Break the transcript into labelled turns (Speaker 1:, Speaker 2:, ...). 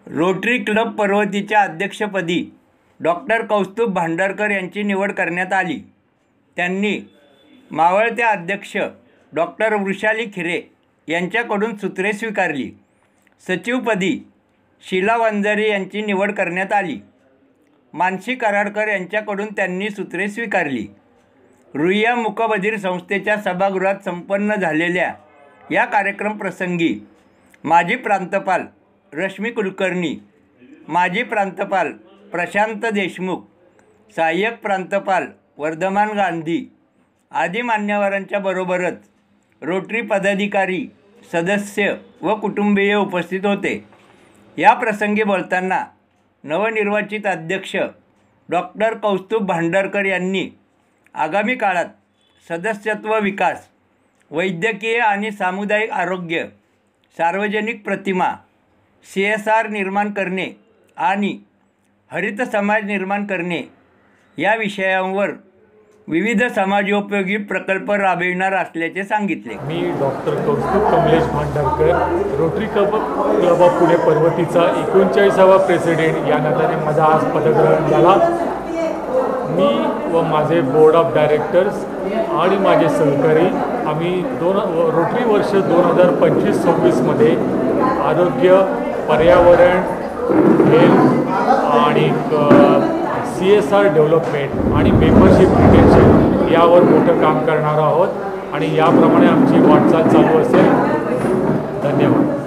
Speaker 1: Rotary club पर्वतीच्या अध्यक्षपदी doctor Kaustubh Bhandarkar यांची निवड करण्यात आली. त्यांनी मावळत्या अध्यक्ष डॉक्टर वृषाली खिरे यांच्याकडून सूत्रे स्वीकारली. सचिवपदी शीला वंजारी यांची निवड करण्यात आली. मानसी कराडकर यांच्याकडून त्यांनी सूत्रे स्वीकारली. रुईया मूकबधीर संस्थेच्या सभागृहात संपन्न झालेल्या या कार्यक्रमप्रसंगी माजी प्रांतपाल रश्मी कुलकर्णी, माजी प्रांतपाल प्रशांत देशमुख, सहाय्यक प्रांतपाल वर्धमान गांधी आदी मान्यवरांच्या बरोबरच रोटरी पदाधिकारी, सदस्य व कुटुंबीय उपस्थित होते. या प्रसंगी बोलताना नवनिर्वाचित अध्यक्ष डॉक्टर कौस्तुभ भांडारकर यांनी आगामी काळात सदस्यत्व विकास, वैद्यकीय आणि सामुदायिक आरोग्य, सार्वजनिक प्रतिमा, CSR निर्माण करणे आणि हरित समाज निर्माण करणे या विषयांवर विविध समाजोपयोगी प्रकल्प राबविणार असल्याचे सांगितले.
Speaker 2: मी doctor Kaustubh Kamlesh Bhandarkar, Rotary club of Pune पर्वतीचा 39वा प्रेसिडेंट या नात्याने माझा आज पदग्रहण झाला. मी व माझे बोर्ड ऑफ डायरेक्टर्स आणि माझे सहकारी आम्ही रोटरी वर्ष 2025-26मध्ये आरोग्य, पर्यावरण, हेल्थ आणि CSR डेव्हलपमेंट आणि मेंबरशिप रिटेन्शन यावर मोठं काम करणार आहोत आणि याप्रमाणे आमची वाटचाल चालू असेल. धन्यवाद.